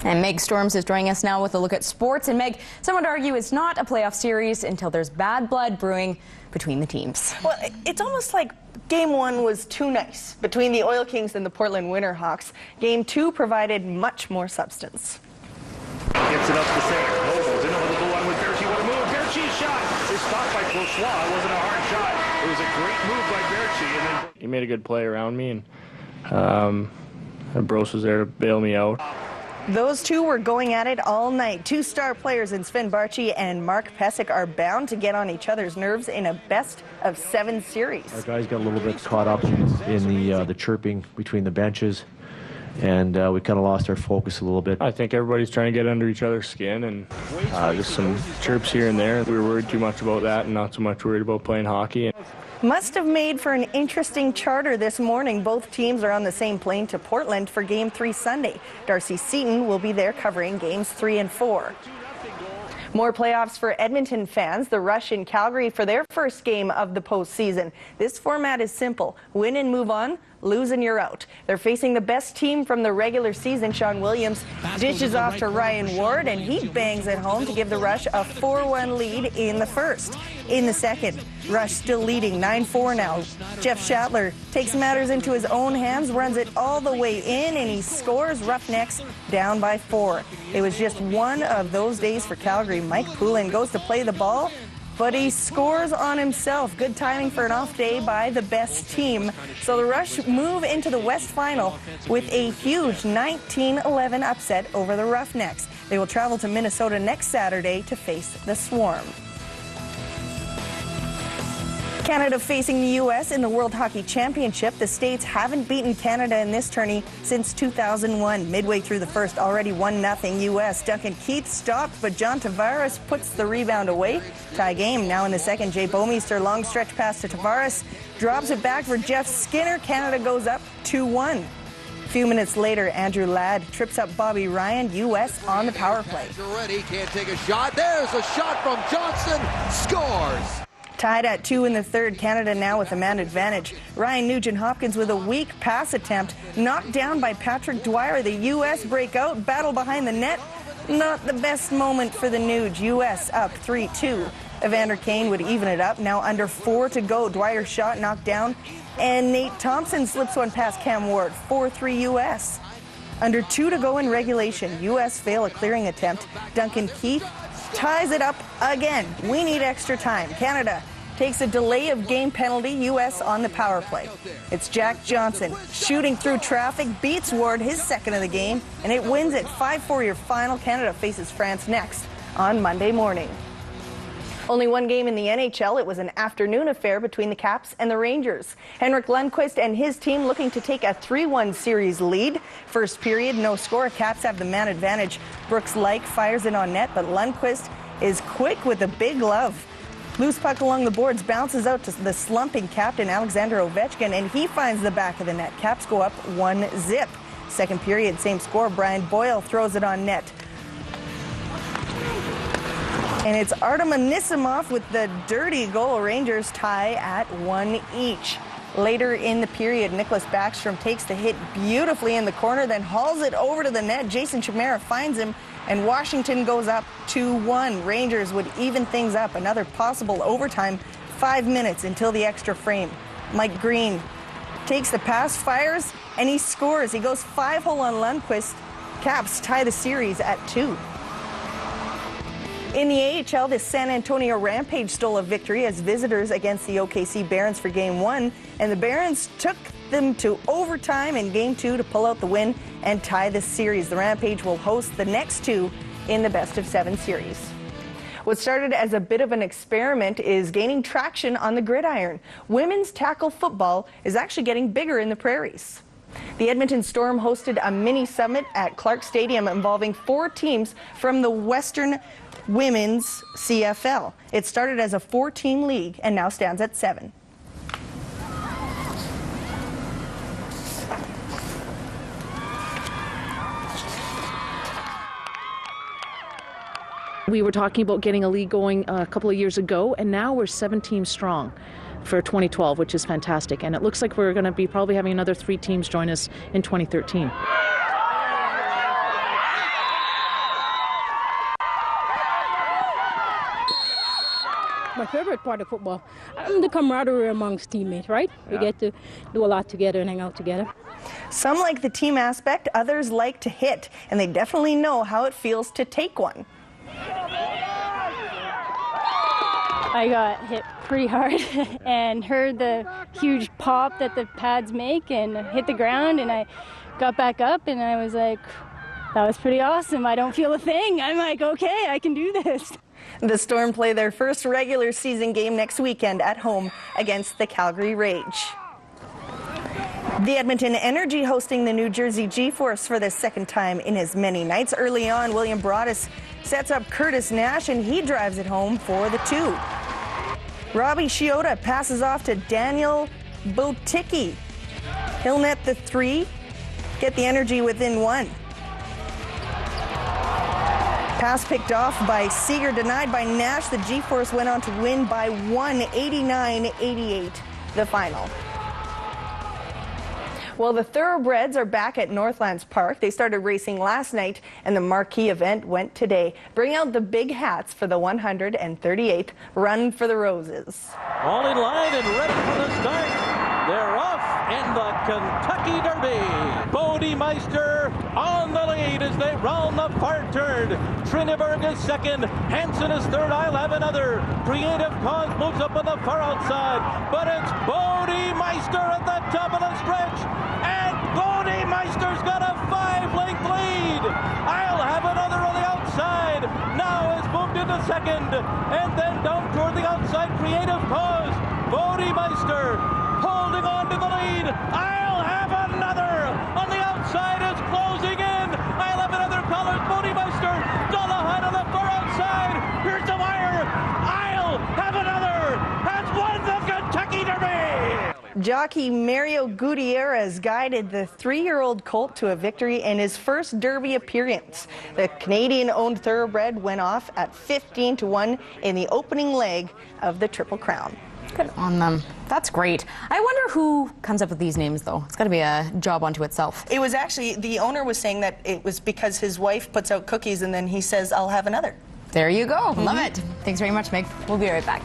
And Meg Storms is joining us now with a look at sports. And Meg, some would argue it's not a playoff series until there's bad blood brewing between the teams. Well, it's almost like Game 1 was too nice between the Oil Kings and the Portland Winterhawks. Game 2 provided much more substance. Gets it up to center. Nobles in over the blue line with Berchi. What a move. Berchi's shot is stopped by Brossois. It wasn't a hard shot. It was a great move by Berchi. And then he made a good play around me, and Bros was there to bail me out. Those two were going at it all night. Two star players in Sven Barchi and Mark Pesic are bound to get on each other's nerves in a best-of-7 series. Our guys got a little bit caught up in the chirping between the benches, and we kind of lost our focus a little bit. I think everybody's trying to get under each other's skin, and just some chirps here and there. We were worried too much about that and not so much worried about playing hockey. Must have made for an interesting charter this morning. Both teams are on the same plane to Portland for Game 3 Sunday. Darcy Seaton will be there covering Games 3 and 4. More playoffs for Edmonton fans. The Rush in Calgary for their first game of the postseason. This format is simple. Win and move on. Lose and you're out. They're facing the best team from the regular season. Sean Williams dishes off to Ryan Ward, and he bangs it home to give the Rush a 4-1 lead in the first. In the second, Rush still leading 9-4 now. Jeff Shatler takes matters into his own hands, runs it all the way in, and he scores. Roughnecks down by 4. It was just one of those days for Calgary. Mike Poulin goes to play the ball, but he scores on himself. Good timing for an off day by the best team. So the Rush move into the West Final with a huge 19-11 upset over the Roughnecks. They will travel to Minnesota next Saturday to face the Swarm. Canada facing the U.S. in the World Hockey Championship. The States haven't beaten Canada in this tourney since 2001. Midway through the first, already 1-0 U.S. Duncan Keith stopped, but John Tavares puts the rebound away. Tie game now in the second. Jay Bouwmeester, long stretch pass to Tavares, drops it back for Jeff Skinner. Canada goes up 2-1. A few minutes later, Andrew Ladd trips up Bobby Ryan. U.S. on the power play. Already can't take a shot. There's a shot from Johnson. Scores. Tied at 2 in the third, Canada now with a man advantage. Ryan Nugent-Hopkins with a weak pass attempt, knocked down by Patrick Dwyer. The U.S. break out, battle behind the net. Not the best moment for the Nuge. U.S. up 3-2. Evander Kane would even it up. Now under 4 to go. Dwyer's shot knocked down, and Nate Thompson slips one past Cam Ward. 4-3 U.S. Under 2 to go in regulation. U.S. fail a clearing attempt. Duncan Keith ties it up again. We need extra time. Canada takes a delay of game penalty. U.S. on the power play. It's Jack Johnson shooting through traffic, beats Ward, his second of the game, and it wins it 5-4 your final. Canada faces France next on Monday morning. Only one game in the NHL. It was an afternoon affair between the Caps and the Rangers. Henrik Lundqvist and his team looking to take a 3-1 series lead. First period, no score. Caps have the man advantage. Brooks Laich fires it on net, but Lundqvist is quick with a big glove. Loose puck along the boards bounces out to the slumping captain Alexander Ovechkin, and he finds the back of the net. Caps go up 1-0. Second period, same score. Brian Boyle throws it on net. And it's Artem Anisimov with the dirty goal. Rangers tie at 1 each. Later in the period, Nicholas Backstrom takes the hit beautifully in the corner, then hauls it over to the net. Jason Chimera finds him, and Washington goes up 2-1. Rangers would even things up. Another possible overtime, 5 minutes until the extra frame. Mike Green takes the pass, fires, and he scores. He goes 5-hole on Lundqvist. Caps tie the series at 2. In the AHL, the San Antonio Rampage stole a victory as visitors against the OKC Barons for Game 1, and the Barons took them to overtime in Game 2 to pull out the win and tie the series. The Rampage will host the next 2 in the best-of-7 series. What started as a bit of an experiment is gaining traction on the gridiron. Women's tackle football is actually getting bigger in the prairies. The Edmonton Storm hosted a mini summit at Clark Stadium involving 4 teams from the Western Women's CFL. It started as a 4-team league and now stands at 7. We were talking about getting a league going a couple of years ago, and now we're 7 teams strong for 2012, which is fantastic. And it looks like we're going to be probably having another 3 teams join us in 2013. my favorite part of football. The camaraderie amongst teammates, right? We get to do a lot together and hang out together. Some like the team aspect, others like to hit, and they definitely know how it feels to take one. I got hit pretty hard and heard the huge pop that the pads make and hit the ground, and I got back up and I was like, that was pretty awesome. I don't feel a thing. I'm like, okay, I can do this. The Storm play their first regular season game next weekend at home against the Calgary Rage. The Edmonton Energy hosting the New Jersey G-Force for the second time in as many nights. Early on, William Broadus sets up Curtis Nash, and he drives it home for the 2. Robbie Chiota passes off to Daniel Boticki. He'll net the 3, get the Energy within 1. Pass picked off by Seeger, denied by Nash. The G-Force went on to win by 1, 89-88, the final. Well, the Thoroughbreds are back at Northlands Park. They started racing last night, and the marquee event went today. Bring out the big hats for the 138th Run for the Roses. All in line and ready for the start. They're off in the Kentucky Derby. Bodie Meister on the lead as they round the far turn. Trineberg is second. Hansen is third. I'll have another. Creative Cause moves up on the far outside. But it's Bodie Meister at the top of the stretch. And Bodie Meister's got a 5-length lead. I'll have another on the outside. Now is moved into second. And then down toward the outside, Creative Cause. Bodie Meister holding on to the lead. I'll have another. On the outside is closing in. I'll have another. Collins, Bodie Meister. Dollahan on the far outside. Here's the wire. I'll have another. Has won the Kentucky Derby. Jockey Mario Gutierrez guided the 3-year-old colt to a victory in his first Derby appearance. The Canadian-owned thoroughbred went off at 15-1 in the opening leg of the Triple Crown. Good on them. That's great. I wonder who comes up with these names, though. It's got to be a job unto itself. It was actually, the owner was saying that it was because his wife puts out cookies and then he says, I'll have another. There you go. Love it. Thanks very much, Meg. We'll be right back.